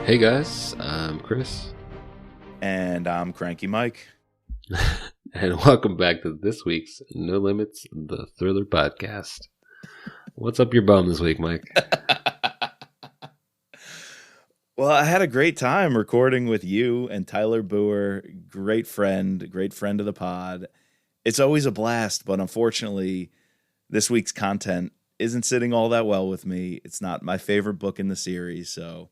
Hey guys, I'm Chris. And I'm Cranky Mike. And welcome back to this week's No Limits, the Thriller Podcast. What's up your bum this week, Mike? Well, I had a great time recording with you and Tyler Boer, great friend of the pod. It's always a blast, but unfortunately, this week's content isn't sitting all that well with me. It's not my favorite book in the series, so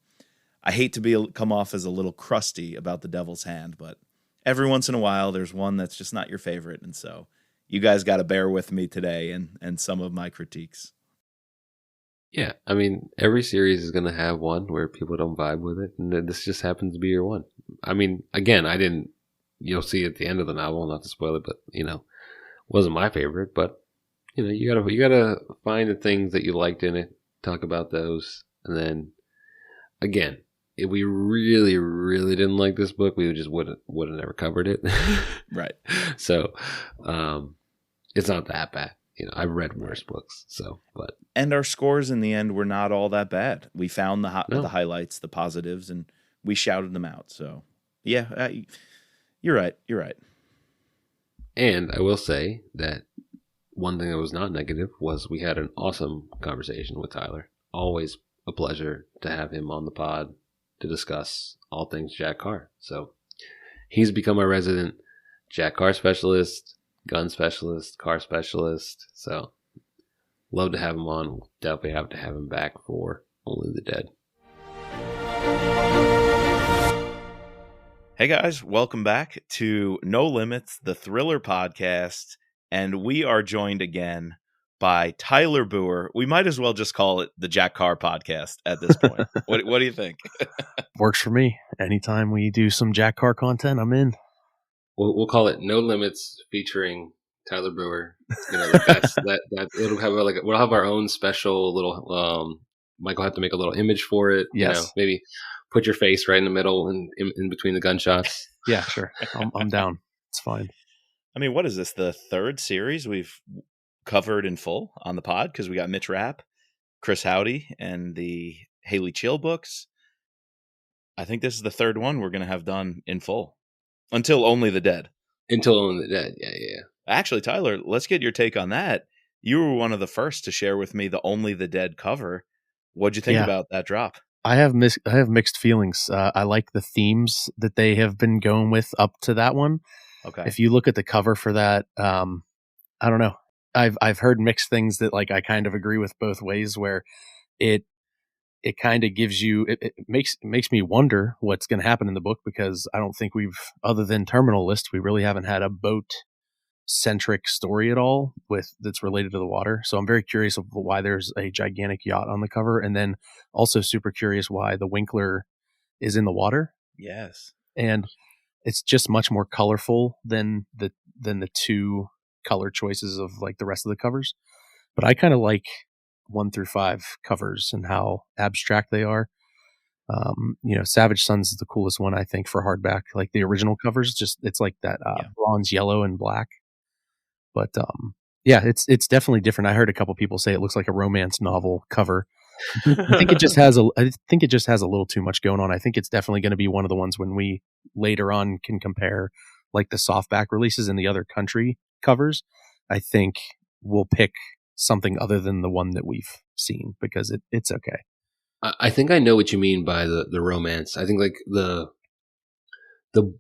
I hate to come off as a little crusty about The Devil's Hand, but every once in a while, there's one that's just not your favorite, and so you guys got to bear with me today and some of my critiques. Yeah, I mean, every series is going to have one where people don't vibe with it, and this just happens to be your one. I mean, again, you'll see at the end of the novel, not to spoil it, but, wasn't my favorite, but, you gotta find the things that you liked in it, talk about those, and then, again, if we really, really didn't like this book, we just would have never covered it. Right. So, it's not that bad. I've read worse books. And our scores in the end were not all that bad. We found the highlights, the positives, and we shouted them out. So, yeah, you're right. You're right. And I will say that one thing that was not negative was we had an awesome conversation with Tyler. Always a pleasure to have him on the pod to discuss all things Jack Carr. So he's become our resident Jack Carr specialist, gun specialist, car specialist. So love to have him on. We'll definitely have to have him back for Only the Dead. Hey guys, welcome back to No Limits, the Thriller Podcast. And we are joined again by Tyler Boer. We might as well just call it the Jack Carr Podcast at this point. What do you think? Works for me. Anytime we do some Jack Carr content, I'm in. We'll call it No Limits featuring Tyler Boer. It'll have we'll have our own special little. Mike will have to make a little image for it. Yes, maybe put your face right in the middle and in between the gunshots. Yeah, sure. I'm down. It's fine. I mean, what is this? The third series we've covered in full on the pod because we got Mitch Rapp, Chris Howdy, and the Haley Chill books. I think this is the third one we're going to have done in full until Only the Dead. Until Only the Dead, yeah. Actually, Tyler, let's get your take on that. You were one of the first to share with me the Only the Dead cover. What'd you think about that drop? I have mixed feelings. I like the themes that they have been going with up to that one. Okay. If you look at the cover for that, I don't know. I've heard mixed things that I kind of agree with both ways. Where it kind of gives you it makes me wonder what's going to happen in the book, because I don't think we've, other than Terminal List, we really haven't had a boat centric story at all that's related to the water. So I'm very curious of why there's a gigantic yacht on the cover, and then also super curious why the Winkler is in the water. Yes. And it's just much more colorful than the two color choices of the rest of the covers. But I kind of like 1 through 5 covers and how abstract they are. Savage Sons is the coolest one, I think, for hardback. Like the original covers, just it's like that bronze, yellow, and black. But it's definitely different. I heard a couple people say it looks like a romance novel cover. I think it just has a little too much going on. I think it's definitely going to be one of the ones when we later on can compare the softback releases and the other country covers. I think we'll pick something other than the one that we've seen, because it's okay. I think I know what you mean by the romance. I think the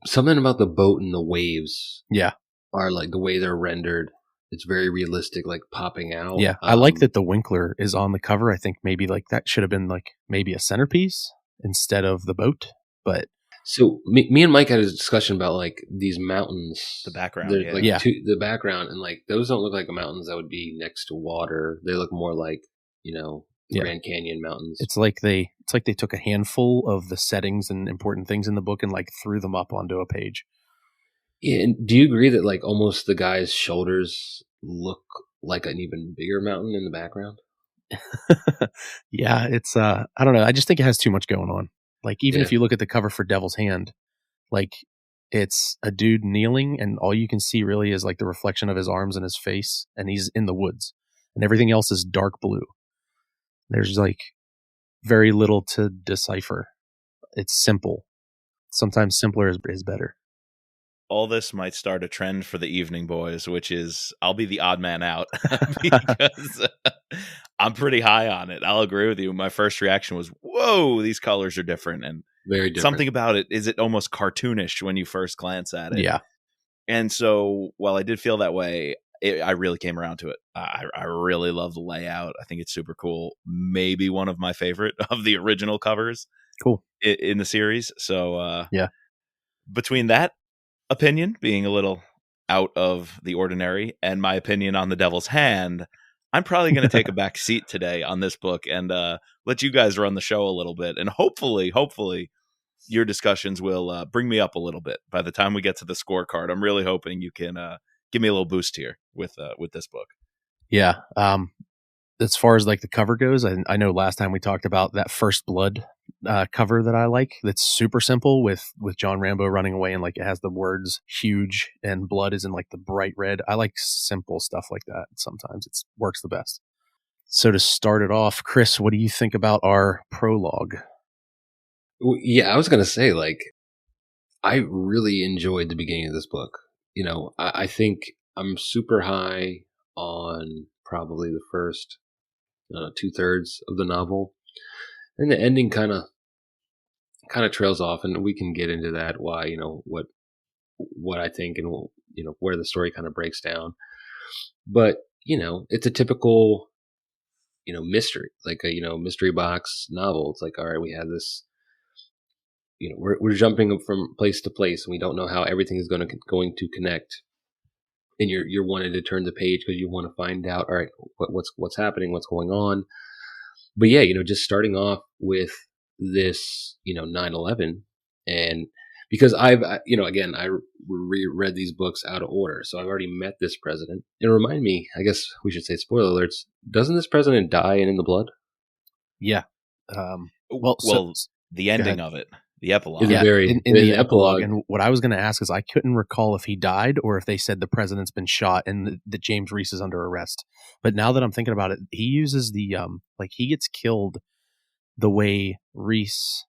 something about the boat and the waves. Yeah. Are the way they're rendered. It's very realistic, popping out. Yeah. I like that the Winkler is on the cover. I think maybe that should have been maybe a centerpiece instead of the boat. But so me and Mike had a discussion about these mountains, the background, the background, and those don't look like mountains that would be next to water. They look more like Grand Canyon mountains. It's like they took a handful of the settings and important things in the book and threw them up onto a page. Yeah, and do you agree that almost the guy's shoulders look like an even bigger mountain in the background? Yeah, it's I don't know. I just think it has too much going on. Even if you look at the cover for Devil's Hand, it's a dude kneeling, and all you can see really is the reflection of his arms and his face, and he's in the woods, and everything else is dark blue. There's very little to decipher it's simple. Sometimes simpler is better. All this might start a trend for the evening, boys, which is I'll be the odd man out because I'm pretty high on it. I'll agree with you. My first reaction was, whoa, these colors are different. And Very different. something about it, is it almost cartoonish when you first glance at it? Yeah. And so while I did feel that way, I really came around to it. I really love the layout. I think it's super cool. Maybe one of my favorite of the original covers. Cool. In the series. So yeah, between that opinion being a little out of the ordinary and my opinion on the Devil's Hand, I'm probably going to take a back seat today on this book and let you guys run the show a little bit. And hopefully your discussions will bring me up a little bit by the time we get to the scorecard. I'm really hoping you can give me a little boost here with this book. Yeah. As far as like the cover goes, I know last time we talked about that First Blood cover that I like. That's super simple with John Rambo running away and like it has the words huge and blood is in like the bright red. I like simple stuff like that. Sometimes it works the best. So to start it off, Chris, what do you think about our prologue? Yeah, I was going to say, like, I really enjoyed the beginning of this book. You know, I think I'm super high on probably the first 2/3 of the novel, and the ending kind of trails off, and we can get into that. Why, what I think, and where the story kind of breaks down. But it's a typical mystery, like a mystery box novel. It's like, all right, we have this. We're jumping from place to place, and we don't know how everything is going to connect. And you're wanting to turn the page because you want to find out, all right, what's happening, what's going on. But yeah, just starting off with this, 9/11, and because I reread these books out of order, so I've already met this president. And remind me, I guess we should say spoiler alerts. Doesn't this president die in the blood? Yeah. The ending of it. The epilogue. Yeah, in the epilogue. And what I was going to ask is I couldn't recall if he died or if they said the president's been shot and that James Reece is under arrest. But now that I'm thinking about it, he uses the, he gets killed the way Reece,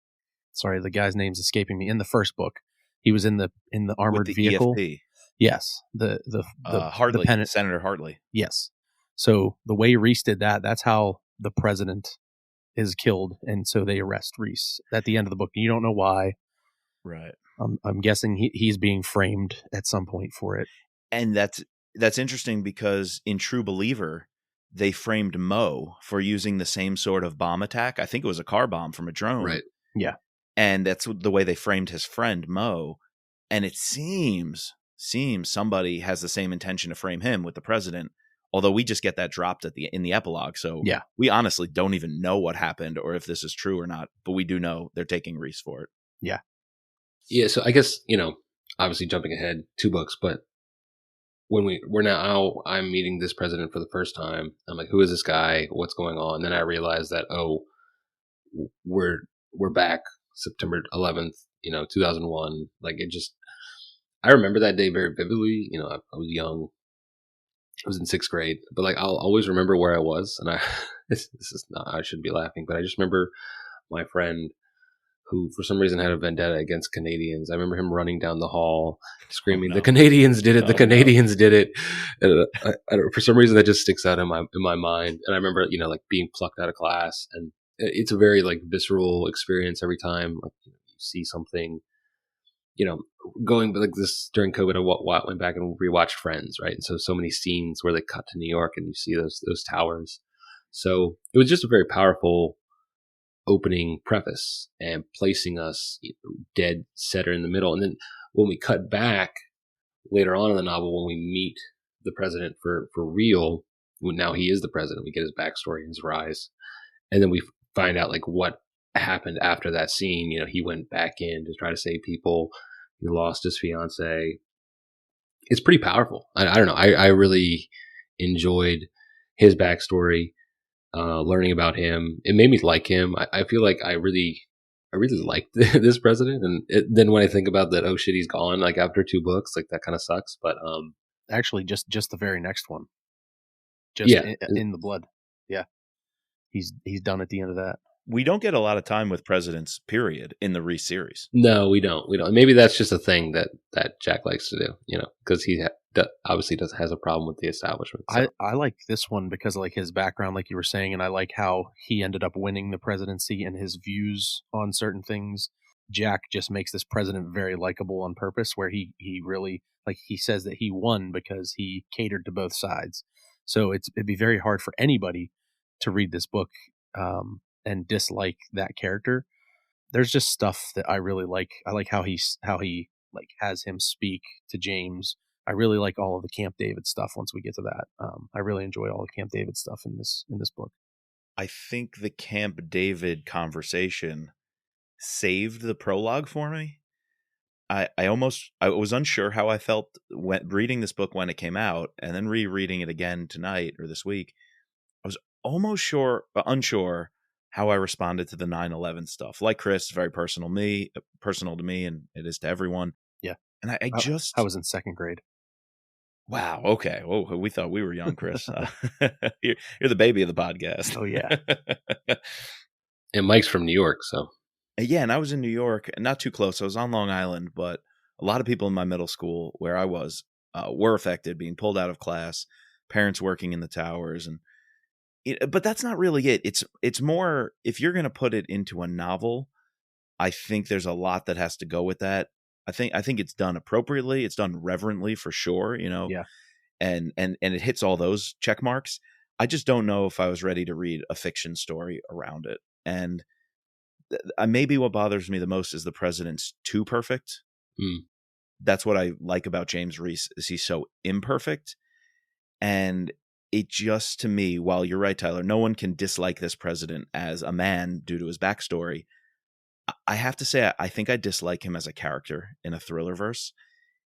sorry, the guy's name's escaping me, in the first book. He was in the armored vehicle. EFP. Yes. The Hartley, the Senator Hartley. Yes. So the way Reece did that's how the president is killed, and so they arrest Reece at the end of the book. You don't know why, right? I'm guessing he's being framed at some point for it. And that's interesting because in True Believer, they framed Moe for using the same sort of bomb attack. I think it was a car bomb from a drone, right? Yeah, and that's the way they framed his friend Moe. And it seems somebody has the same intention to frame him with the president. Although we just get that dropped in the epilogue. So yeah, we honestly don't even know what happened or if this is true or not, but we do know they're taking Reece for it. Yeah. Yeah. So I guess, obviously jumping ahead 2 books, but when I'm meeting this president for the first time, I'm like, who is this guy? What's going on? And then I realized that, we're back September 11th, 2001. Like I remember that day very vividly. I was young. I was in 6th grade, but like I'll always remember where I was, and this is not, I shouldn't be laughing, but I just remember my friend who for some reason had a vendetta against Canadians. I remember him running down the hall screaming, "The Canadians did it! The Canadians did it!" And for some reason that just sticks out in my mind. And I remember like being plucked out of class, and it's a very like visceral experience every time like you see something. Going like this during COVID, I went back and rewatched Friends, right? And so many scenes where they cut to New York and you see those towers. So it was just a very powerful opening preface and placing us dead center in the middle. And then when we cut back later on in the novel, when we meet the president for real, now he is the president. We get his backstory, his rise, and then we find out like what happened after that scene. He went back in to try to save people. He lost his fiance. It's pretty powerful. I don't know. I really enjoyed his backstory, learning about him. It made me like him. I feel like I really liked this president. And then when I think about that, oh shit, he's gone. Like after 2 books, like that kind of sucks. But actually, just the very next one, in the blood. Yeah, he's done at the end of that. we don't get a lot of time with presidents, period, in the Reece series. No, we don't. We don't. Maybe that's just a thing that Jack likes to do, because he obviously has a problem with the establishment. So. I like this one because of like his background, like you were saying, and I like how he ended up winning the presidency and his views on certain things. Jack just makes this president very likable on purpose, where he really, like, he says that he won because he catered to both sides. So it'd be very hard for anybody to read this book and dislike that character. There's just stuff that I really like. I like how he like has him speak to James. I really like all of the Camp David stuff. Once we get to that, I really enjoy all the Camp David stuff in this book. I think the Camp David conversation saved the prologue for me. I was unsure how I felt when reading this book when it came out, and then rereading it again tonight or this week. I was almost unsure how I responded to the 9/11 stuff. Like Chris, very personal to me, and it is to everyone. Yeah, and I was in second grade. Wow. Okay. Oh, we thought we were young, Chris. You're the baby of the podcast. Oh yeah. And Mike's from New York, so. Yeah, and I was in New York, and not too close. I was on Long Island, but a lot of people in my middle school where I was were affected, being pulled out of class, parents working in the towers, and but that's not really it. It's more, if you're going to put it into a novel, I think there's a lot that has to go with that. I think it's done appropriately. It's done reverently for sure, Yeah. And it hits all those check marks. I just don't know if I was ready to read a fiction story around it. And maybe what bothers me the most is the president's too perfect. That's what I like about James Reece, is he's so imperfect. And it just, to me, while you're right, Tyler, no one can dislike this president as a man due to his backstory. I have to say, I think I dislike him as a character in a thriller verse,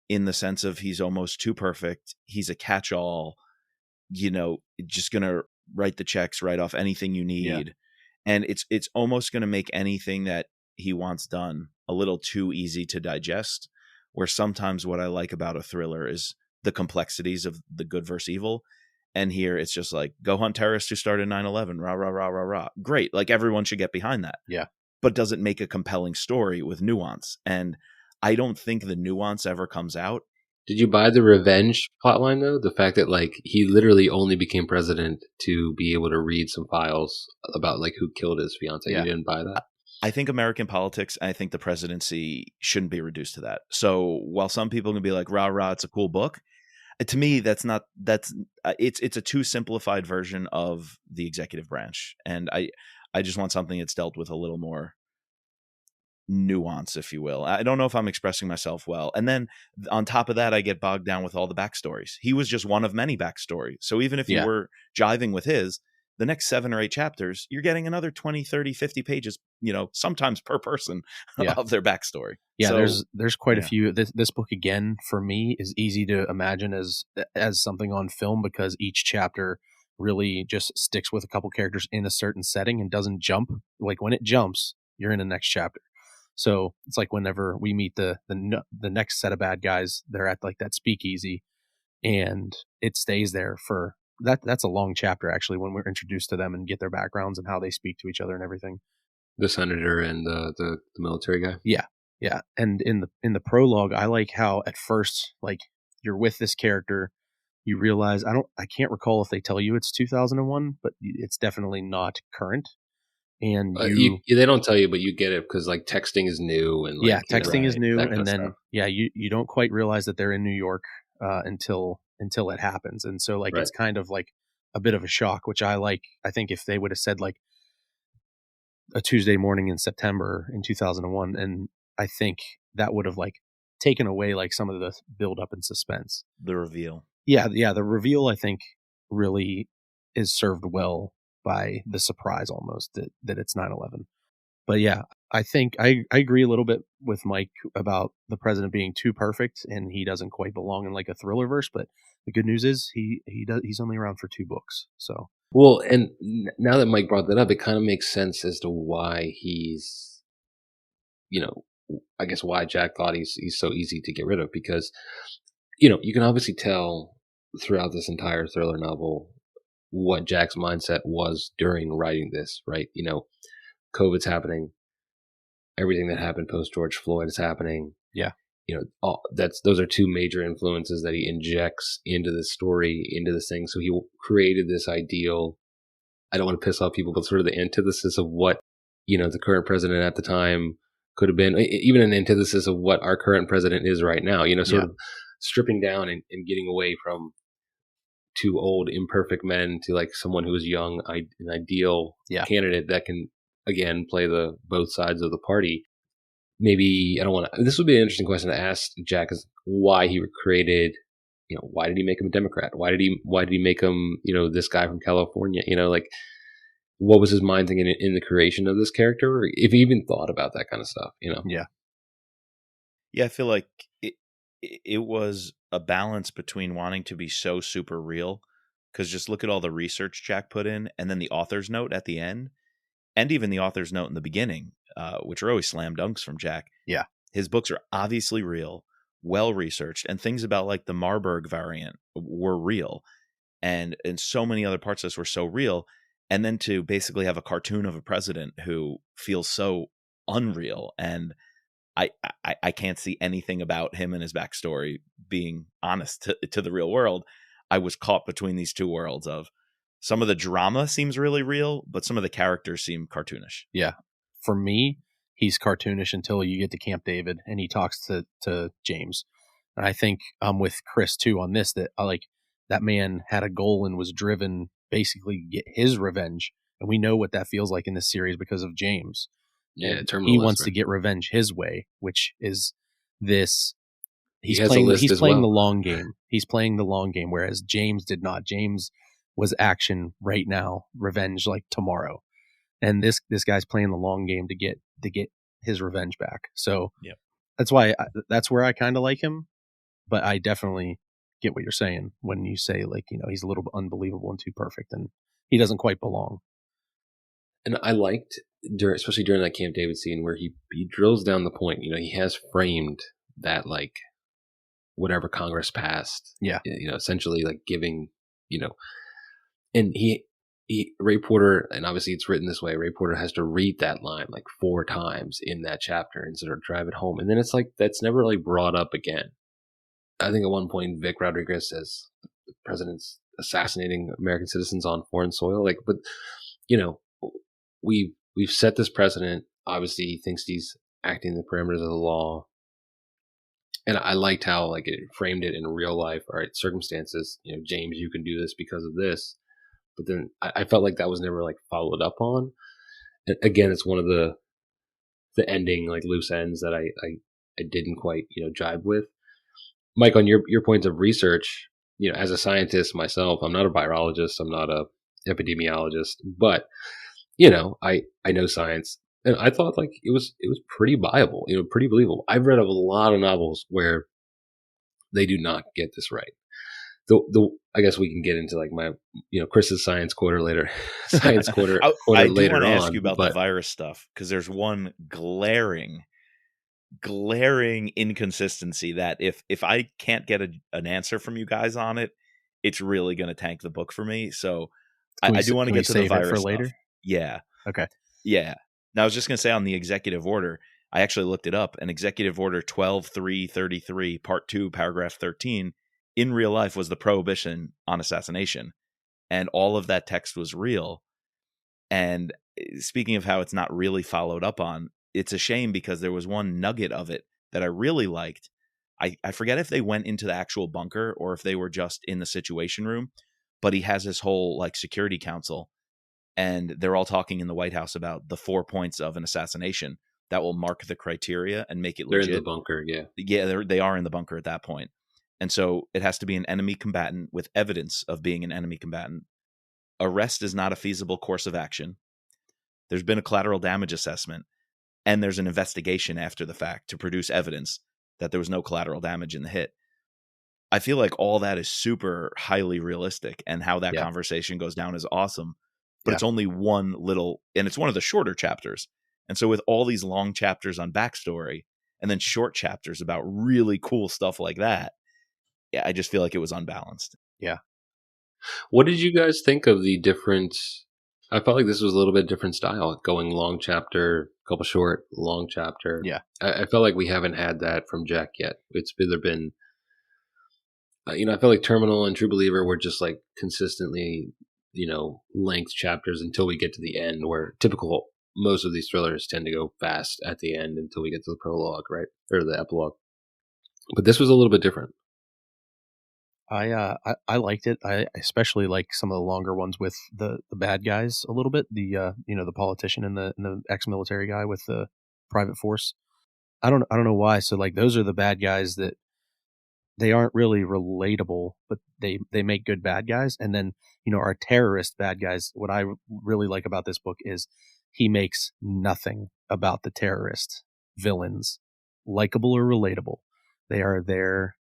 in the sense of he's almost too perfect. He's a catch-all, just going to write the checks, write off anything you need. Yeah. And it's almost going to make anything that he wants done a little too easy to digest, where sometimes what I like about a thriller is the complexities of the good versus evil. And here it's just like, go hunt terrorists who started 9/11, rah, rah, rah, rah, rah. Great. Like, everyone should get behind that. Yeah. But does it make a compelling story with nuance? And I don't think the nuance ever comes out. Did you buy the revenge plotline, though? The fact that, like, he literally only became president to be able to read some files about, like, who killed his fiance. Yeah. You didn't buy that? I think American politics, and I think the presidency shouldn't be reduced to that. So while some people can be like, rah, rah, it's a cool book, to me, it's a too simplified version of the executive branch. And I just want something that's dealt with a little more nuance, if you will. I don't know if I'm expressing myself well. And then on top of that, I get bogged down with all the backstories. He was just one of many backstories. So even if you were jiving with his, the next 7 or 8 chapters, you're getting another 20, 30, 50 pages, sometimes per person of their backstory. Yeah, so, there's quite a few. This book, again, for me, is easy to imagine as something on film, because each chapter really just sticks with a couple characters in a certain setting and doesn't jump. Like, when it jumps, you're in the next chapter. So it's like whenever we meet the next set of bad guys, they're at like that speakeasy, and it stays there for that's a long chapter, actually, when we're introduced to them and get their backgrounds and how they speak to each other and everything. The senator and the military guy. Yeah. And in the prologue, I like how at first, like, you're with this character, you realize I can't recall if they tell you it's 2001, but it's definitely not current. And they don't tell you, but you get it because, like, texting is new, and like, texting is new, and then you don't quite realize that they're in New York until it happens, and so like it's kind of like a bit of a shock, which I like. I think if they would have said like a Tuesday morning in September in 2001, and I think that would have like taken away like some of the build up and suspense. The reveal, the reveal, I think, really is served well by the surprise almost that it's 9/11. But yeah, I think I agree a little bit with Mike about the president being too perfect, and he doesn't quite belong in like a thriller verse. But the good news is he's only around for 2 books. So well, and now that Mike brought that up, it kind of makes sense as to why he's, I guess why Jack thought he's so easy to get rid of, because you can obviously tell throughout this entire thriller novel what Jack's mindset was during writing this, right? COVID's happening. Everything that happened post George Floyd is happening. Yeah. Those are two major influences that he injects into the story, into this thing. So he created this ideal. I don't want to piss off people, but sort of the antithesis of what, the current president at the time could have been, even an antithesis of what our current president is right now, sort of stripping down and getting away from two old, imperfect men to like someone who is young, an ideal candidate that can, again, play the both sides of the party. Maybe I don't want to. This would be an interesting question to ask Jack: is why he created. Why did he make him a Democrat? Why did he make him? This guy from California. Like, what was his mind thinking in the creation of this character? Or if he even thought about that kind of stuff. Yeah. I feel like it was a balance between wanting to be so super real, because just look at all the research Jack put in, and then the author's note at the end, and even the author's note in the beginning, which are always slam dunks from Jack. Yeah. His books are obviously real, well researched, and things about like the Marburg variant were real. And so many other parts of this were so real. And then to basically have a cartoon of a president who feels so unreal. And I can't see anything about him and his backstory being honest to the real world. I was caught between these two worlds of some of the drama seems really real, but some of the characters seem cartoonish. Yeah. For me, he's cartoonish until you get to Camp David and he talks to James. And I think I'm with Chris too on this, that that man had a goal and was driven basically to get his revenge. And we know what that feels like in this series because of James. Yeah, he wants to get revenge his way, which is this. He's playing the long game. He's playing the long game, whereas James did not. James was action right now, revenge like tomorrow. And this guy's playing the long game to get his revenge back. So that's why that's where I kind of like him. But I definitely get what you're saying when you say he's a little bit unbelievable and too perfect, and he doesn't quite belong. And I liked especially during that Camp David scene where he drills down the point. He has framed that whatever Congress passed. Yeah. Essentially giving. And Ray Porter, and obviously it's written this way, Ray Porter has to read that line 4 times in that chapter and sort of drive it home. And then it's that's never brought up again. I think at one point Vic Rodriguez says the president's assassinating American citizens on foreign soil. But we've set this precedent. Obviously he thinks he's acting in the parameters of the law. And I liked how it framed it in real life. All right, circumstances, James, you can do this because of this. But then I felt like that was never followed up on. And again, it's one of the ending loose ends that I didn't quite jive with. Mike, on your points of research, as a scientist myself, I'm not a virologist, I'm not a epidemiologist, but I know science, and I thought it was pretty viable, pretty believable. I've read of a lot of novels where they do not get this right. I guess we can get into my Chris's science quarter later. Science quarter. I do later want to on, ask you about the virus stuff, because there's one glaring inconsistency that if I can't get an answer from you guys on it, it's really going to tank the book for me. So I do want to get to the virus for later. Stuff. Yeah. Okay. Yeah. Now I was just going to say on the executive order, I actually looked it up, and Executive Order 12333, Part 2, Paragraph 13, in real life was the prohibition on assassination. And all of that text was real. And speaking of how it's not really followed up on, it's a shame because there was one nugget of it that I really liked. I forget if they went into the actual bunker or if they were just in the Situation Room, but he has this whole Security Council, and they're all talking in the White House about the 4 points of an assassination that will mark the criteria and make it legit. They're in the bunker, yeah. Yeah, they are in the bunker at that point. And so it has to be an enemy combatant with evidence of being an enemy combatant. Arrest is not a feasible course of action. There's been a collateral damage assessment, and there's an investigation after the fact to produce evidence that there was no collateral damage in the hit. I feel like all that is super highly realistic, and how that conversation goes down is awesome. But it's only one little, and it's one of the shorter chapters. And so with all these long chapters on backstory and then short chapters about really cool stuff like that, I just feel like it was unbalanced. Yeah. What did you guys think of the different I felt like this was a little bit different style, going long chapter, couple short, long chapter. Yeah. I felt like we haven't had that from Jack yet. It's either been, I feel like Terminal and True Believer were just like consistently, length chapters until we get to the end, where typical most of these thrillers tend to go fast at the end until we get to the prologue, right? Or the epilogue. But this was a little bit different. I liked it. I especially like some of the longer ones with the bad guys a little bit. The politician and the ex-military guy with the private force. I don't know why. So like those are the bad guys that they aren't really relatable, but they make good bad guys. And then our terrorist bad guys. What I really like about this book is he makes nothing about the terrorist villains likable or relatable. They are there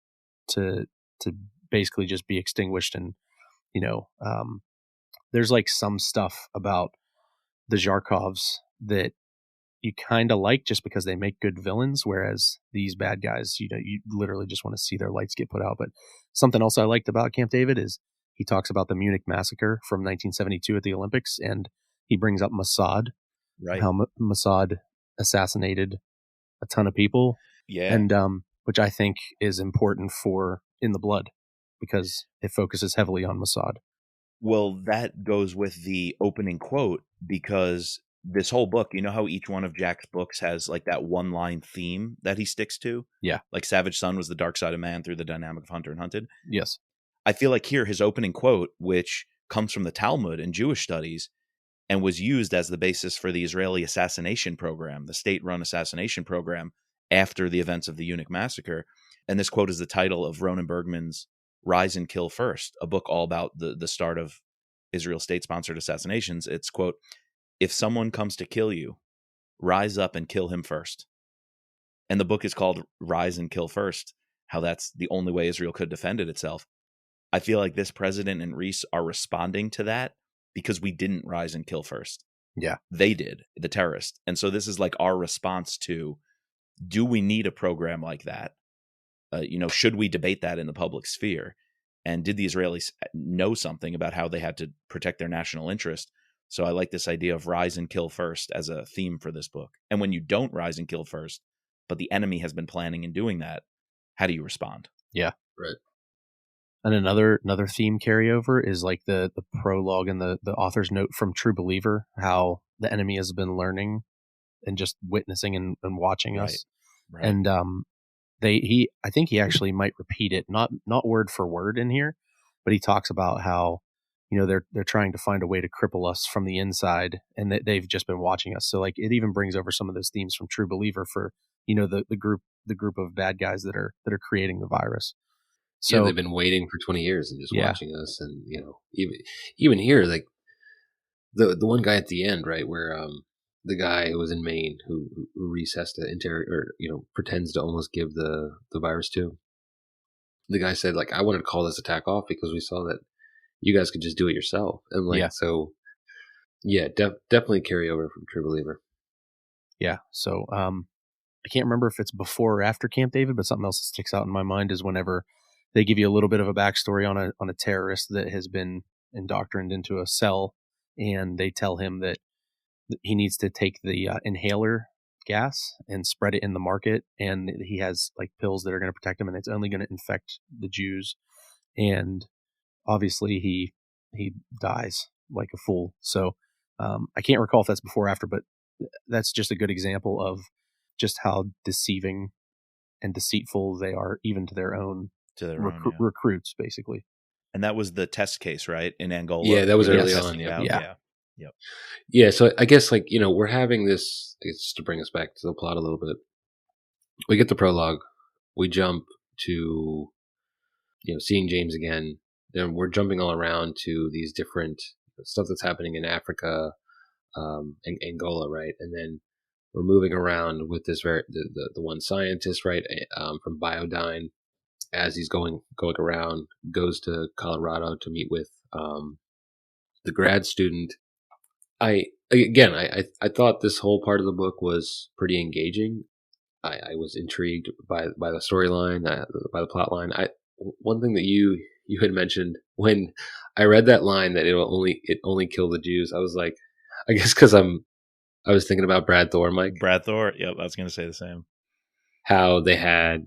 to basically just be extinguished. And there's like some stuff about the Zharkovs that you kind of like just because they make good villains, whereas these bad guys, you literally just want to see their lights get put out. But something else I liked about Camp David is he talks about the Munich massacre from 1972 at the Olympics, and he brings up Mossad, Right. how Mossad assassinated a ton of people, Yeah. and which I think is important for In the Blood because it focuses heavily on Mossad. Well, that goes with the opening quote, because this whole book, you know how each one of Jack's books has like that one line theme that he sticks to? Yeah. Like Savage Son was the dark side of man through the dynamic of Hunter and Hunted. Yes. I feel like here his opening quote, which comes from the Talmud and Jewish studies and was used as the basis for the Israeli assassination program, the state-run assassination program after the events of the Munich massacre. And this quote is the title of Ronan Bergman's Rise and Kill First, a book all about the start of Israel state-sponsored assassinations. It's, quote, "If someone comes to kill you, rise up and kill him first." And the book is called Rise and Kill First, how that's the only way Israel could defend itself. I feel like this president and Reece are responding to that because we didn't rise and kill first. Yeah. They did, the terrorists. And so this is like our response to, do we need a program like that? Should we debate that in the public sphere? And did the Israelis know something about how they had to protect their national interest? So I like this idea of rise and kill first as a theme for this book. And when you don't rise and kill first, but the enemy has been planning and doing that, how do you respond? Yeah. Right. And another theme carryover is like the prologue and the author's note from True Believer, how the enemy has been learning and just witnessing and watching us. Right. And I think he actually might repeat it, not word for word in here, but he talks about how they're trying to find a way to cripple us from the inside, and that they've just been watching us. So like it even brings over some of those themes from True Believer for the group of bad guys that are creating the virus. So they've been waiting for 20 years and just watching us, and even here, like the one guy at the end, right, where the guy who was in Maine who Reece has to interrogate, or pretends to almost give the virus to. The guy said, like, I wanted to call this attack off because we saw that you guys could just do it yourself, and definitely carry over from True Believer. Yeah, so I can't remember if it's before or after Camp David, but something else that sticks out in my mind is whenever they give you a little bit of a backstory on a terrorist that has been indoctrinated into a cell, and they tell him that he needs to take the inhaler gas and spread it in the market, and he has like pills that are going to protect him, and it's only going to infect the Jews. And obviously he dies like a fool. So I can't recall if that's before or after, but that's just a good example of just how deceiving and deceitful they are, even to their own recruits, basically. And that was the test case, right, in Angola? Yeah, that was early on. Yeah. Yeah, so I guess we're having this, just to bring us back to the plot a little bit. We get the prologue, we jump to seeing James again. Then we're jumping all around to these different stuff that's happening in Africa, and Angola, right? And then we're moving around with this the one scientist, right, from Biodyne, as he's going around, goes to Colorado to meet with the grad student. I thought this whole part of the book was pretty engaging. I was intrigued by the storyline, by the plot line. One thing that you you had mentioned when I read that line that it only kill the Jews. I was like, I guess because I was thinking about Brad Thor, Mike, Brad Thor. Yep, I was going to say the same. how they had,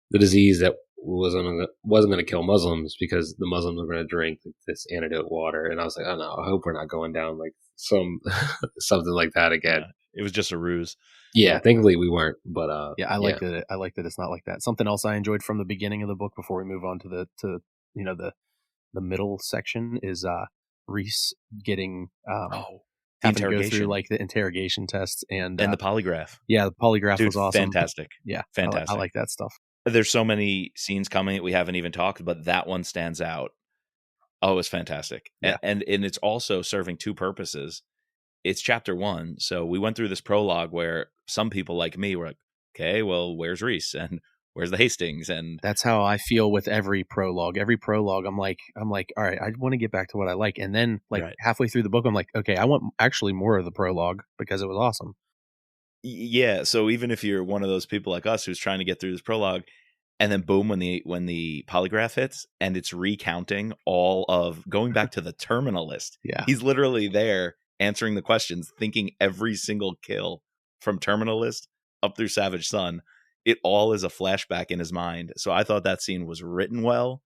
the disease that wasn't going to kill Muslims because the Muslims were going to drink this antidote water. And I was like, oh no, I hope we're not going down like something like that again. Yeah, it was just a ruse. Yeah, thankfully we weren't. But I like that. I like that it's not like that. Something else I enjoyed from the beginning of the book before we move on to the middle section is Reece getting having to go through like the interrogation tests and the polygraph. Yeah, the polygraph was awesome. Fantastic. Yeah, fantastic. I like that stuff. There's so many scenes coming that we haven't even talked, but that one stands out. Oh, it was fantastic. Yeah. And it's also serving two purposes. It's chapter 1. So we went through this prologue where some people like me were like, okay, well, where's Reece? And where's the Hastings? And that's how I feel with every prologue. Every prologue, I'm like, all right, I want to get back to what I like. And then halfway through the book, I'm like, okay, I want actually more of the prologue because it was awesome. Yeah. So even if you're one of those people like us who's trying to get through this prologue, and then boom, when the polygraph hits and it's recounting all of going back to the terminal list. Yeah. He's literally there answering the questions, thinking every single kill from terminal list up through Savage Son. It all is a flashback in his mind. So I thought that scene was written well.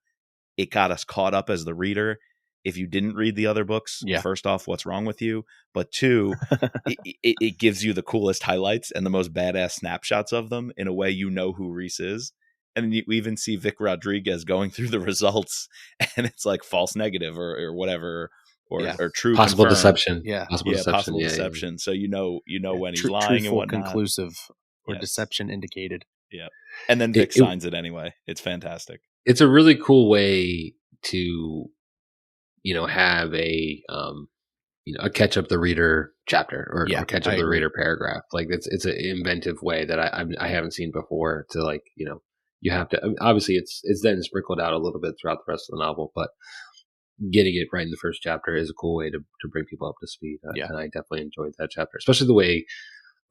It got us caught up as the reader. If you didn't read the other books, first off, what's wrong with you? But two, it gives you the coolest highlights and the most badass snapshots of them in a way you know who Reece is. And you even see Vic Rodriguez going through the results, and it's like false negative or whatever, or true possible confirmed. deception. Yeah, possible deception. So you know when he's lying truthful, and whatnot. Conclusive or deception indicated. Yeah, and then Vic signs it anyway. It's fantastic. It's a really cool way to, have a a catch up the reader chapter or catch up the reader paragraph. Like it's an inventive way that I haven't seen before to like you have to, obviously it's then sprinkled out a little bit throughout the rest of the novel, but getting it right in the first chapter is a cool way to bring people up to speed. And I definitely enjoyed that chapter, especially the way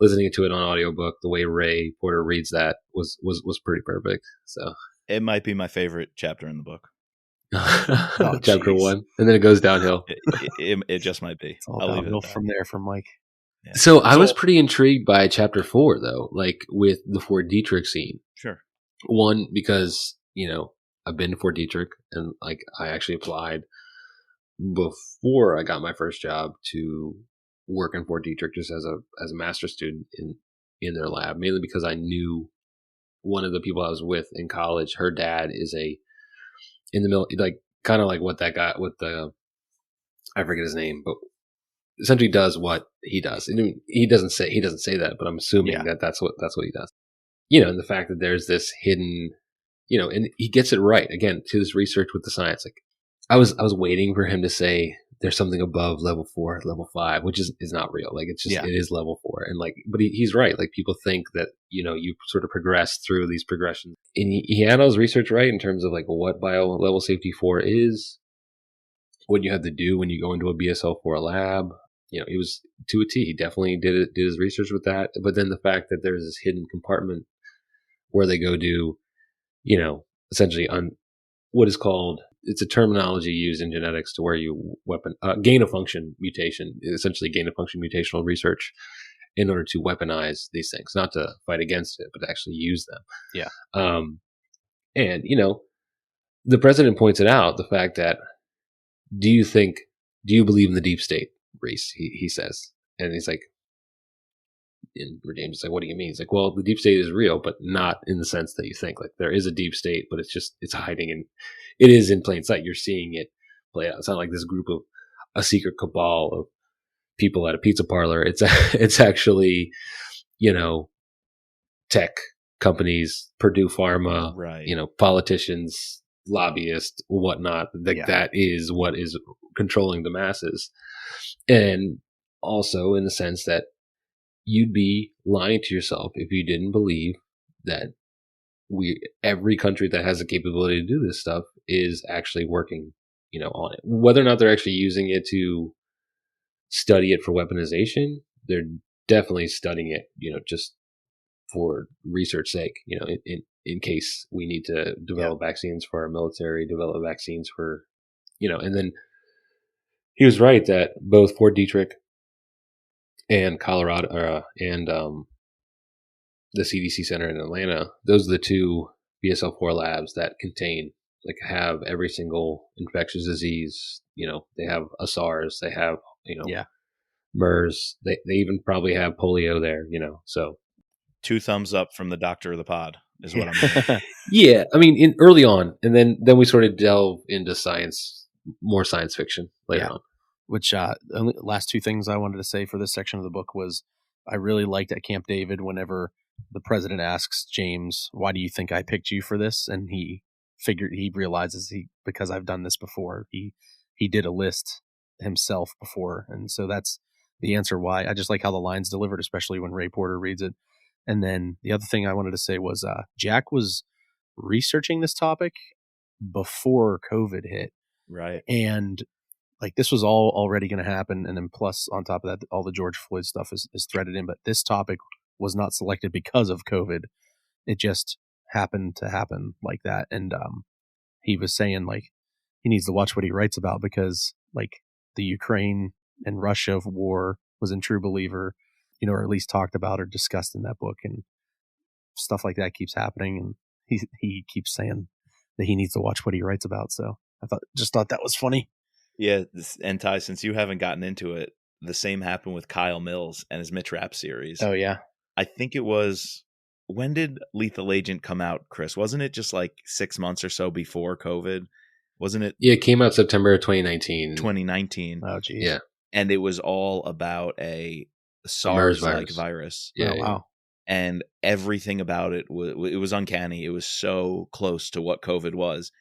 listening to it on audiobook, the way Ray Porter reads that was pretty perfect. So it might be my favorite chapter in the book. Chapter 1, and then it goes downhill. It just might be. I'll leave it from there for Mike. Yeah. So I was pretty intrigued by chapter 4 though, like with the Fort Detrick scene. Sure. One, because, I've been to Fort Detrick and like I actually applied before I got my first job to work in Fort Detrick just as a master's student in their lab, mainly because I knew one of the people I was with in college, her dad is in the middle, like kind of like what that guy with the, I forget his name, but essentially does what he does. And he doesn't say that, but I'm assuming that that's what he does. And the fact that there's this hidden, and he gets it right again to this research with the science. Like I was waiting for him to say there's something above level 4, level 5, which is not real. Like it's just it is level 4, and like, but he's right. Like people think that you sort of progress through these progressions, and he had all his research right in terms of like what bio level safety 4 is, what you have to do when you go into a BSL-4 lab. It was to a T. He definitely did his research with that. But then the fact that there's this hidden compartment where they go do, essentially on what is called, it's a terminology used in genetics to where you gain of function mutation, essentially gain of function mutational research in order to weaponize these things, not to fight against it, but to actually use them. Yeah. And, the president points it out, the fact that, do you believe in the deep state, Reece? He says, and he's like, and James is like, what do you mean? He's like, well, the deep state is real, but not in the sense that you think. Like there is a deep state, but it's hiding, and it is in plain sight. You're seeing it play out. It's not like this group of a secret cabal of people at a pizza parlor. It's actually, tech companies, Purdue Pharma, right. Politicians, lobbyists, whatnot. That is what is controlling the masses. And also in the sense that you'd be lying to yourself if you didn't believe that every country that has the capability to do this stuff is actually working, on it. Whether or not they're actually using it to study it for weaponization, they're definitely studying it, just for research sake, in case we need to develop vaccines for our military, develop vaccines for, and then he was right that both Fort Detrick and Colorado and the CDC center in Atlanta, those are the two BSL-4 labs that have every single infectious disease. They have a SARS, they have, MERS, they even probably have polio there, so. 2 thumbs up from the doctor of the pod is what I'm hearing. Yeah, I mean, early on, and then we sort of delve into more science fiction later on. Which only last 2 things I wanted to say for this section of the book was I really liked at Camp David whenever the president asks James, "Why do you think I picked you for this?" And he realizes because I've done this before. He did a list himself before, and so that's the answer why. I just like how the line's delivered, especially when Ray Porter reads it. And then the other thing I wanted to say was Jack was researching this topic before COVID hit. Right. And like this was all already going to happen. And then plus on top of that, all the George Floyd stuff is threaded in. But this topic was not selected because of COVID. It just happened to happen like that. And he was saying like he needs to watch what he writes about because like the Ukraine and Russia war was in True Believer, or at least talked about or discussed in that book, and stuff like that keeps happening. And he keeps saying that he needs to watch what he writes about. So I thought that was funny. Yeah, and Ty, since you haven't gotten into it, the same happened with Kyle Mills and his Mitch Rapp series. Oh yeah, I think it was, when did Lethal Agent come out, Chris? Wasn't it just like 6 months or so before COVID? Wasn't it? Yeah, it came out September 2019. 2019. Oh geez. Yeah, and it was all about a SARS-like virus. Yeah, oh, wow. And everything about it was uncanny. It was so close to what COVID was.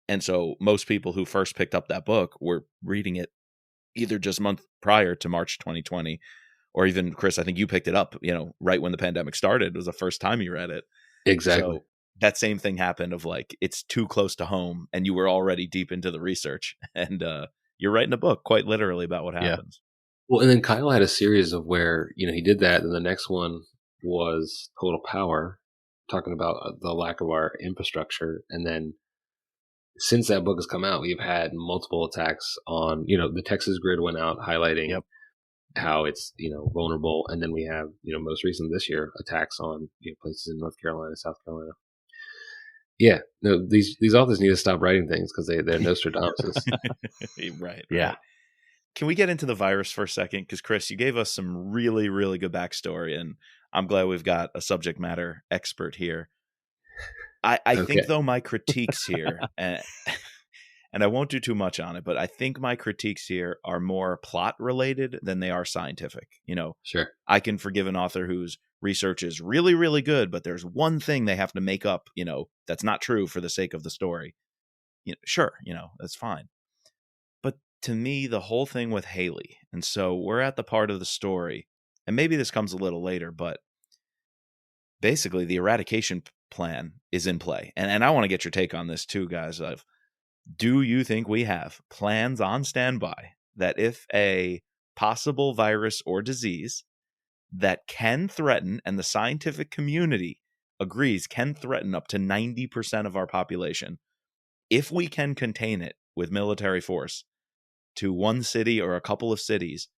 And so most people who first picked up that book were reading it either just a month prior to March 2020, or even, Chris, I think you picked it up, right when the pandemic started. It was the first time you read it. Exactly. So that same thing happened of like, it's too close to home and you were already deep into the research. And you're writing a book quite literally about what happens. Well, and then Kyle had a series of where, he did that. And the next one was Total Power, talking about the lack of our infrastructure. And then since that book has come out, we've had multiple attacks on, the Texas grid went out highlighting how it's, vulnerable. And then we have, most recent this year, attacks on places in North Carolina, South Carolina. Yeah, no, these authors need to stop writing things because they're Nostradamus. Right. Yeah. Can we get into the virus for a second? Because Chris, you gave us some really, really good backstory, and I'm glad we've got a subject matter expert here. I think, though, my critiques here, and I won't do too much on it, but I think my critiques here are more plot related than they are scientific. Sure. I can forgive an author whose research is really, really good, but there's one thing they have to make up, that's not true for the sake of the story. Sure, that's fine. But to me, the whole thing with Haley, and so we're at the part of the story, and maybe this comes a little later, but basically the eradication plan is in play. And I want to get your take on this too, guys. Do you think we have plans on standby that if a possible virus or disease that can threaten, and the scientific community agrees can threaten up to 90% of our population, if we can contain it with military force to one city or a couple of cities,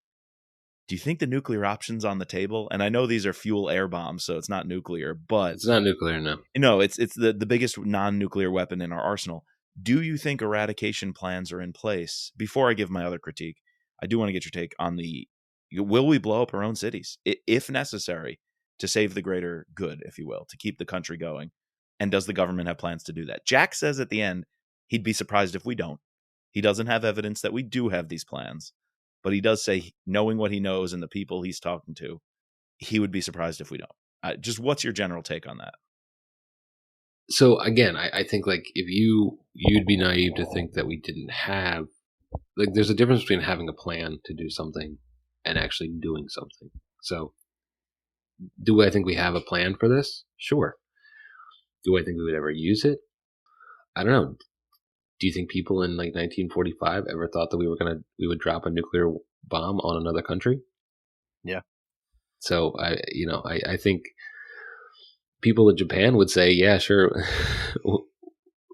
do you think the nuclear option's on the table? And I know these are fuel air bombs, so it's not nuclear, but it's not nuclear, no. No, it's the biggest non-nuclear weapon in our arsenal. Do you think eradication plans are in place? Before I give my other critique, I do want to get your take on will we blow up our own cities, if necessary, to save the greater good, if you will, to keep the country going? And does the government have plans to do that? Jack says at the end, he'd be surprised if we don't. He doesn't have evidence that we do have these plans, but he does say, knowing what he knows and the people he's talking to, he would be surprised if we don't. Just what's your general take on that? So again, I think like if you'd be naive to think that we didn't have, like, there's a difference between having a plan to do something and actually doing something. So do I think we have a plan for this? Sure. Do I think we would ever use it? I don't know. Do you think people in like 1945 ever thought that we would drop a nuclear bomb on another country? Yeah. So I think people in Japan would say, yeah, sure,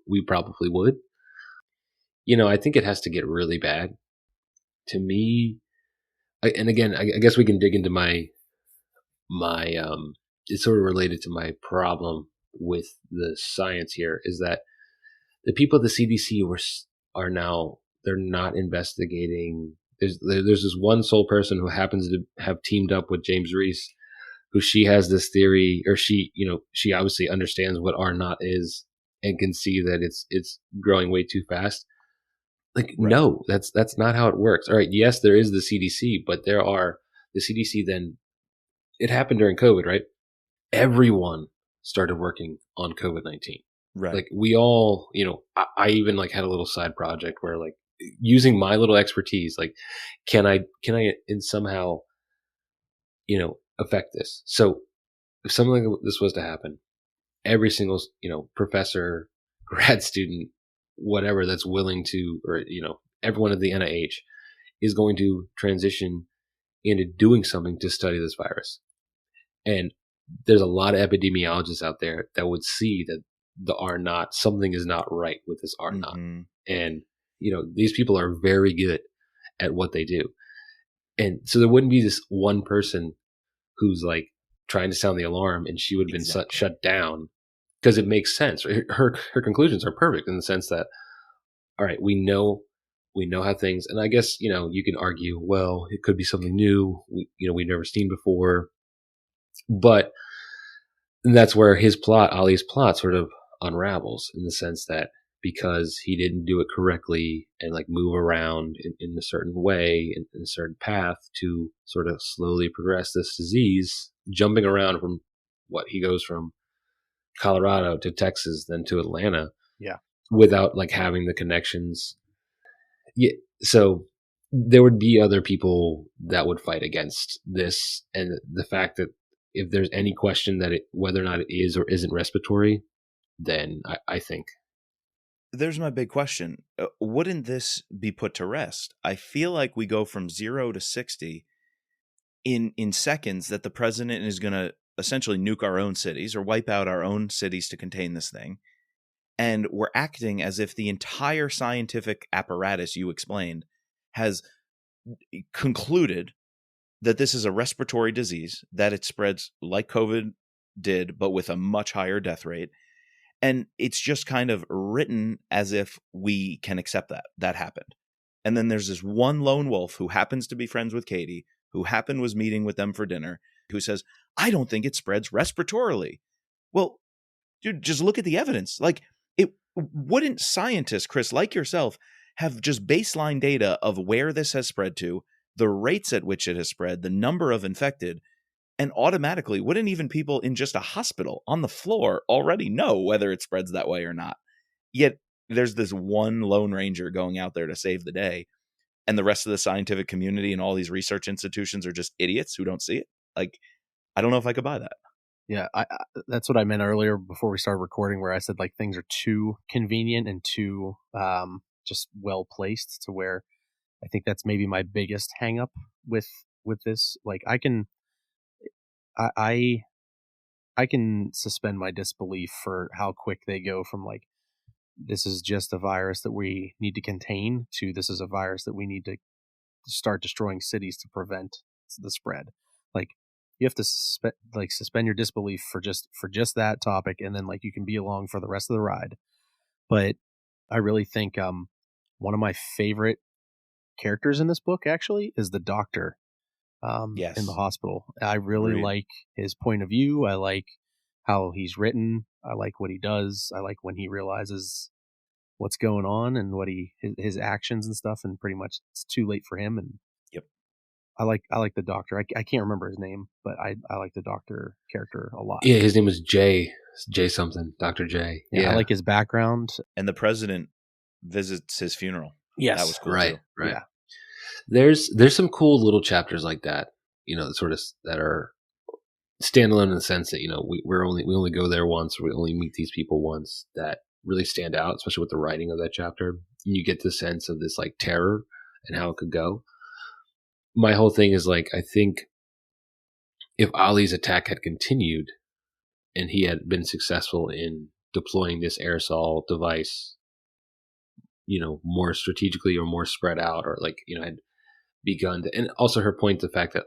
we probably would. I think it has to get really bad. To me, and again, I guess we can dig into my it's sort of related to my problem with the science here, is that the people at the CDC are now, they're not investigating. There's this one sole person who happens to have teamed up with James Reece, who she has this theory, or she obviously understands what R naught is and can see that it's growing way too fast. Like, Right. no, that's not how it works. All right, yes, there is the CDC, but the CDC then, it happened during COVID, right? Everyone started working on COVID-19. Right. Like, we all, I even like had a little side project where, like, using my little expertise, like, can I in somehow, affect this? So if something like this was to happen, every single, professor, grad student, whatever, that's willing to, or, everyone at the NIH is going to transition into doing something to study this virus. And there's a lot of epidemiologists out there that would see that the R naught, something is not right with this R naught. Mm-hmm. And, these people are very good at what they do. And so there wouldn't be this one person who's like trying to sound the alarm, and she would have been shut down, because it makes sense. Her conclusions are perfect in the sense that, all right, we know how things, and I guess, you can argue, well, it could be something new, we've never seen before. But that's where Ali's plot sort of unravels, in the sense that because he didn't do it correctly and like move around in a certain way, in a certain path to sort of slowly progress this disease, jumping around from he goes from Colorado to Texas, then to Atlanta. Yeah. Without like having the connections. Yeah. So there would be other people that would fight against this. And the fact that if there's any question that whether or not it is or isn't respiratory, then I think. There's my big question. Wouldn't this be put to rest? I feel like we go from 0 to 60 in seconds, that the president is going to essentially nuke our own cities or wipe out our own cities to contain this thing. And we're acting as if the entire scientific apparatus you explained has concluded that this is a respiratory disease, that it spreads like COVID did, but with a much higher death rate. And it's just kind of written as if we can accept that happened. And then there's this one lone wolf who happens to be friends with Katie, who was meeting with them for dinner, who says, I don't think it spreads respiratorily. Well, dude, just look at the evidence. Like, wouldn't scientists, Chris, like yourself, have just baseline data of where this has spread to, the rates at which it has spread, the number of infected, and automatically, wouldn't even people in just a hospital on the floor already know whether it spreads that way or not? Yet there's this one lone ranger going out there to save the day, and the rest of the scientific community and all these research institutions are just idiots who don't see it. Like, I don't know if I could buy that. Yeah, I that's what I meant earlier before we started recording, where I said like things are too convenient and too just well placed, to where I think that's maybe my biggest hang up with this. Like, I can suspend my disbelief for how quick they go from like, this is just a virus that we need to contain, to this is a virus that we need to start destroying cities to prevent the spread. Like, you have to suspend your disbelief for just that topic, and then like you can be along for the rest of the ride. But I really think one of my favorite characters in this book actually is the doctor Yes. in the hospital. I really like his point of view. I like how he's written. I like what he does. I like when he realizes what's going on and what his actions and stuff, and pretty much it's too late for him. And yep, I like the doctor. I can't remember his name, but I like the doctor character a lot. Yeah, his name was J something, Dr. J. Yeah, I like his background. And the president visits his funeral. Yes, that was cool. Right, too. right. Yeah. There's some cool little chapters like that, sort of that are standalone in the sense that we only go there once, or we only meet these people once, that really stand out, especially with the writing of that chapter. And you get the sense of this like terror and how it could go. My whole thing is like, I think if Ali's attack had continued, and he had been successful in deploying this aerosol device, more strategically or more spread out, or like, had begun to, and also her point, the fact that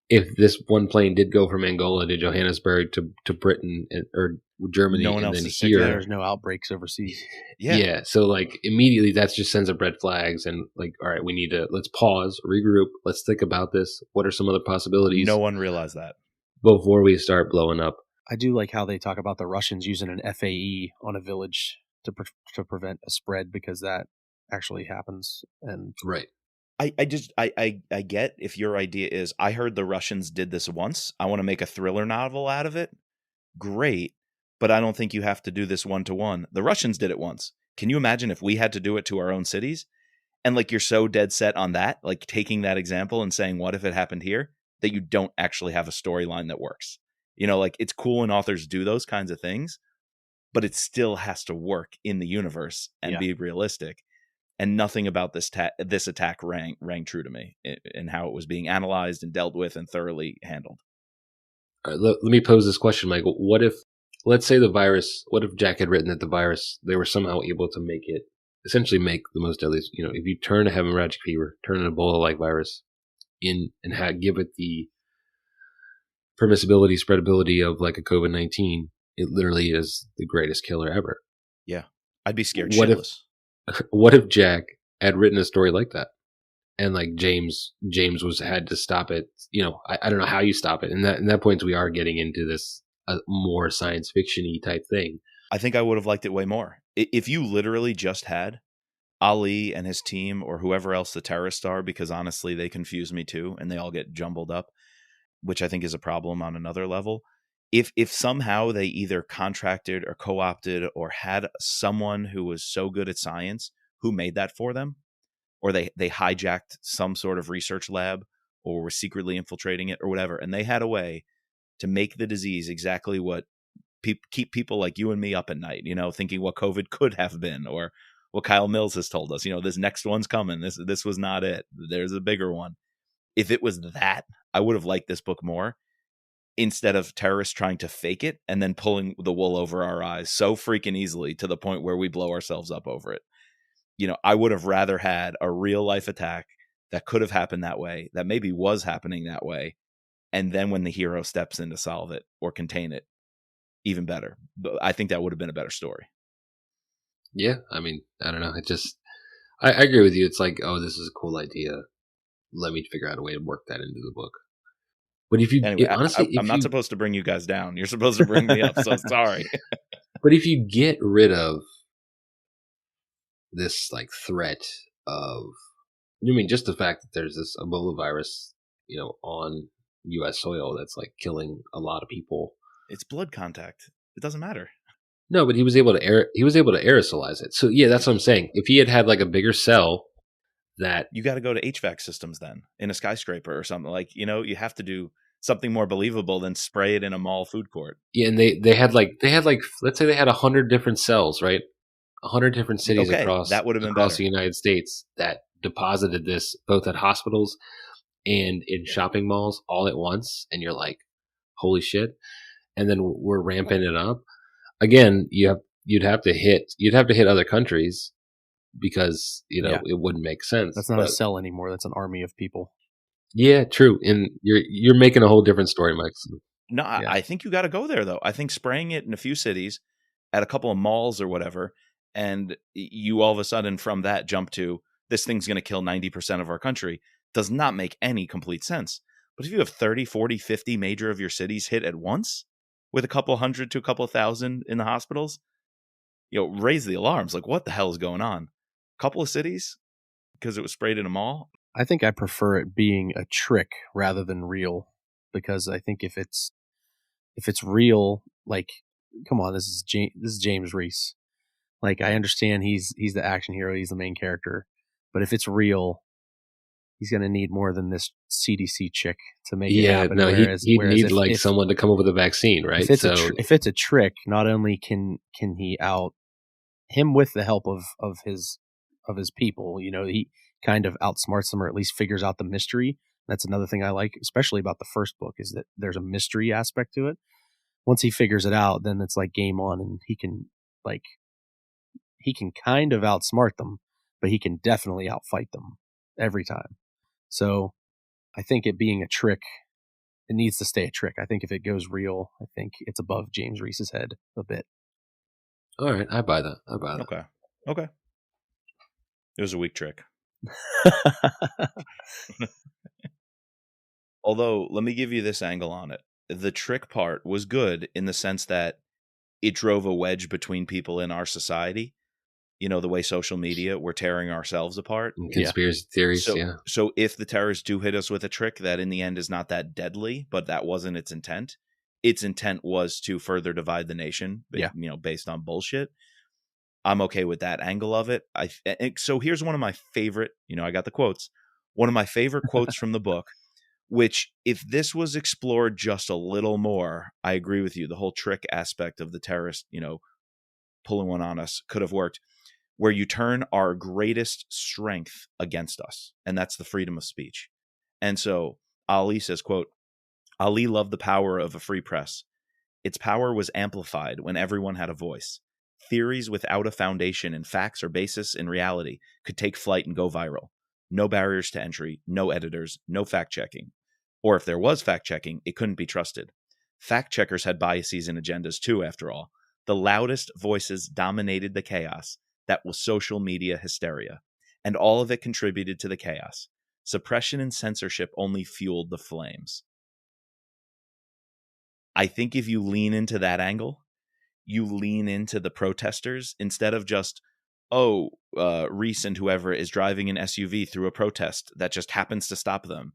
if this one plane did go from Angola to Johannesburg to Britain or Germany, No one and else then is sick Yeah, there. there's no outbreaks overseas. Yeah. So like immediately that just sends up red flags, and like, all right, we need to, let's pause, regroup, let's think about this. What are some other possibilities? No one realized that Before we start blowing up. I do like how they talk about the Russians using an FAE on a village to prevent a spread, because that actually happens. And Right. I get if your idea is, I heard the Russians did this once, I want to make a thriller novel out of it. Great, but I don't think you have to do this one-to-one. The Russians did it once. Can you imagine if we had to do it to our own cities? And like, you're so dead set on that, like taking that example and saying, what if it happened here, that you don't actually have a storyline that works. Like, it's cool when authors do those kinds of things, but it still has to work in the universe and be realistic. And nothing about this attack rang true to me in how it was being analyzed and dealt with and thoroughly handled. All right, let me pose this question, Michael. What if, let's say what if Jack had written that the virus, they were somehow able to essentially make the most deadly, if you turn a hemorrhagic fever, turn an Ebola-like virus in and give it the permissibility, spreadability of like a COVID-19, it literally is the greatest killer ever. Yeah. I'd be scared shitless. What if Jack had written a story like that, and like James had to stop it? I don't know how you stop it. And that point, we are getting into this more science fiction-y type thing. I think I would have liked it way more if you literally just had Ali and his team, or whoever else the terrorists are, because honestly, they confuse me too, and they all get jumbled up, which I think is a problem on another level. If somehow they either contracted or co-opted or had someone who was so good at science who made that for them, or they hijacked some sort of research lab or were secretly infiltrating it or whatever, and they had a way to make the disease exactly what keep people like you and me up at night, thinking what COVID could have been, or what Kyle Mills has told us, this next one's coming. This was not it. There's a bigger one. If it was that, I would have liked this book more, instead of terrorists trying to fake it and then pulling the wool over our eyes so freaking easily to the point where we blow ourselves up over it. I would have rather had a real life attack that could have happened that way, that maybe was happening that way, and then when the hero steps in to solve it or contain it, even better. But I think that would have been a better story. Yeah, I mean, I don't know. I agree with you. It's like, oh, this is a cool idea. Let me figure out a way to work that into the book. But if you anyway, honestly, I'm not supposed to bring you guys down. You're supposed to bring me up. So sorry. But if you get rid of this like threat of, just the fact that there's this Ebola virus, on U.S. soil that's like killing a lot of people. It's blood contact. It doesn't matter. No, but he was able to aerosolize it. So yeah, that's what I'm saying. If he had like a bigger cell, that you got to go to HVAC systems then in a skyscraper or something, like, you have to do something more believable than spray it in a mall food court. Yeah, and they had like let's say they had 100 different cells, right? 100 different cities across the United States that deposited this both at hospitals and in shopping malls all at once, and you're like, holy shit! And then we're ramping it up again. You'd have to hit other countries, because it wouldn't make sense. That's not a cell anymore. That's an army of people. Yeah, true. And you're making a whole different story, Mike. No, yeah. I think you got to go there though. I think spraying it in a few cities at a couple of malls or whatever, and you all of a sudden from that jump to this thing's going to kill 90% of our country does not make any complete sense. But if you have 30, 40, 50 major of your cities hit at once with a couple hundred to a couple thousand in the hospitals, raise the alarms. Like, what the hell is going on? Couple of cities because it was sprayed in a mall. I think I prefer it being a trick rather than real, because I think if it's real, like, come on, this is James Reece. Like, I understand he's the action hero, he's the main character, but if it's real, he's going to need more than this CDC chick to make it happen. No, he'd need if someone to come up with a vaccine, right? If it's a trick, not only can he out him with the help of his people, he kind of outsmarts them, or at least figures out the mystery. That's another thing I like, especially about the first book, is that there's a mystery aspect to it. once he figures it out, then it's like game on, and he can kind of outsmart them, but he can definitely outfight them every time. So I think it being a trick, it needs to stay a trick. I think if it goes real, I think it's above James Reese's head a bit. All right, I buy that. Okay. It was a weak trick. Although, let me give you this angle on it. The trick part was good in the sense that it drove a wedge between people in our society. You know, the way social media, we're tearing ourselves apart. And conspiracy theories, yeah. So if the terrorists do hit us with a trick that in the end is not that deadly, but that wasn't its intent. Its intent was to further divide the nation, based on bullshit. I'm okay with that angle of it. So here's one of my favorite, I got the quotes. One of my favorite quotes from the book, which if this was explored just a little more, I agree with you. The whole trick aspect of the terrorist, pulling one on us could have worked, where you turn our greatest strength against us. And that's the freedom of speech. And so Ali says, quote, Ali loved the power of a free press. Its power was amplified when everyone had a voice. Theories without a foundation in facts or basis in reality could take flight and go viral. No barriers to entry, no editors, no fact-checking. Or if there was fact-checking, it couldn't be trusted. Fact-checkers had biases and agendas too, after all. The loudest voices dominated the chaos. That was social media hysteria. And all of it contributed to the chaos. Suppression and censorship only fueled the flames. I think if you lean into that angle, you lean into the protesters instead of just, Reece and whoever is driving an SUV through a protest that just happens to stop them.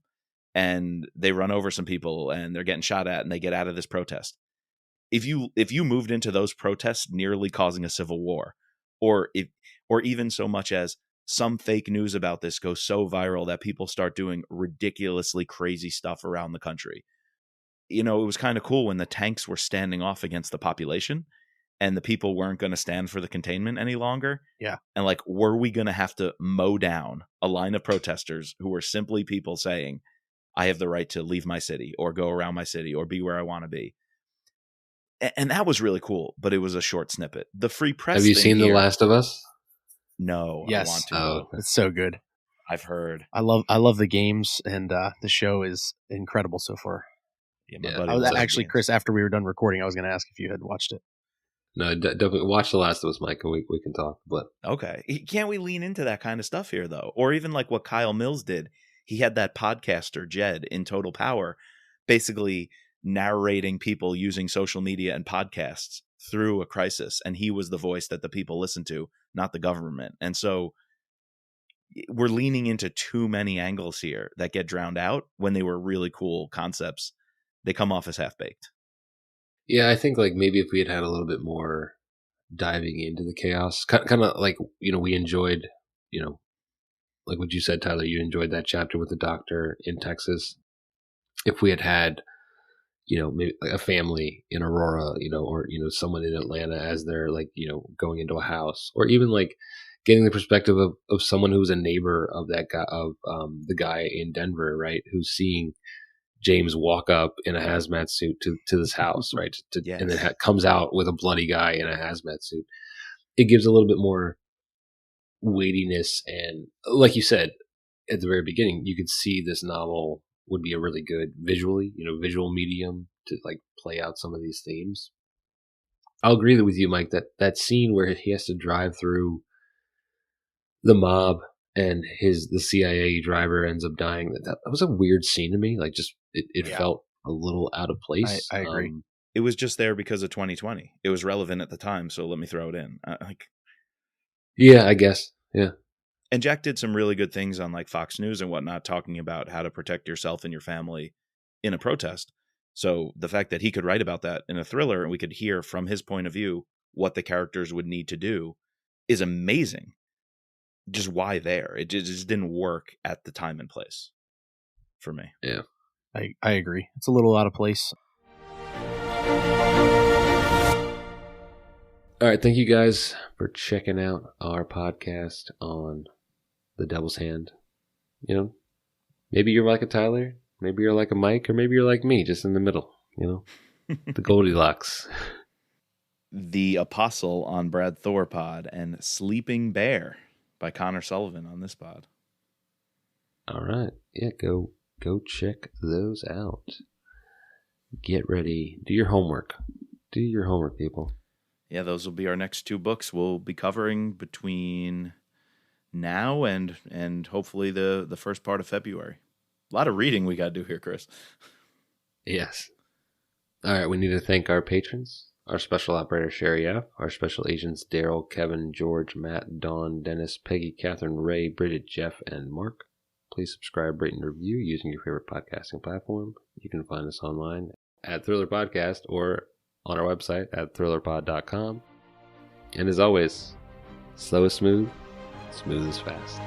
And they run over some people and they're getting shot at and they get out of this protest. If you moved into those protests nearly causing a civil war, or even so much as some fake news about this goes so viral that people start doing ridiculously crazy stuff around the country. It was kind of cool when the tanks were standing off against the population and the people weren't going to stand for the containment any longer. Yeah. And were we going to have to mow down a line of protesters who were simply people saying, I have the right to leave my city or go around my city or be where I want to be. And that was really cool, but it was a short snippet. The free press. Have you seen The Last of Us? No, yes. I want to. Oh, it's so good. I've heard. I love the games, and the show is incredible so far. Yeah, my buddy I was actually, games. Chris, after we were done recording, I was going to ask if you had watched it. No, definitely watch The Last of Us, Mike, and we can talk. But okay, can't we lean into that kind of stuff here though? Or even like what Kyle Mills did. He had that podcaster Jed in Total Power, basically narrating people using social media and podcasts through a crisis, and he was the voice that the people listened to, not the government. And so we're leaning into too many angles here that get drowned out when they were really cool concepts. They come off as half-baked. Yeah, I think maybe if we had had a little bit more diving into the chaos, kind of we enjoyed, like what you said, Tyler, you enjoyed that chapter with the doctor in Texas. If we had maybe a family in Aurora, or someone in Atlanta as they're going into a house, or even getting the perspective of someone who's a neighbor of that guy, of the guy in Denver, right, who's seeing James walk up in a hazmat suit to this house, right, Yes. and then comes out with a bloody guy in a hazmat suit. It gives a little bit more weightiness, and like you said at the very beginning, you could see this novel would be a really good visual medium to play out some of these themes. I'll agree with you, Mike, that scene where he has to drive through the mob and the CIA driver ends up dying. That was a weird scene to me. It felt a little out of place. I agree. It was just there because of 2020. It was relevant at the time, so let me throw it in. Yeah, I guess. Yeah. And Jack did some really good things on Fox News and whatnot, talking about how to protect yourself and your family in a protest. So the fact that he could write about that in a thriller and we could hear from his point of view what the characters would need to do is amazing. Just why there? It just didn't work at the time and place for me. Yeah. I agree. It's a little out of place. All right. Thank you guys for checking out our podcast on The Devil's Hand. Maybe you're like a Tyler, maybe you're like a Mike, or maybe you're like me, just in the middle, The Goldilocks. The Apostle on Brad Thor pod, and Sleeping Bear by Connor Sullivan on this pod. All right. Yeah, go check those out. Get ready. Do your homework. Do your homework, people. Yeah, those will be our next 2 books we'll be covering between now and hopefully the first part of February. A lot of reading we got to do here, Chris. Yes. All right, we need to thank our patrons. Our special operator, Sherry F., our special agents, Daryl, Kevin, George, Matt, Dawn, Dennis, Peggy, Catherine, Ray, Bridget, Jeff, and Mark. Please subscribe, rate, and review using your favorite podcasting platform. You can find us online at Thriller Podcast or on our website at thrillerpod.com. And as always, slow is smooth, smooth is fast.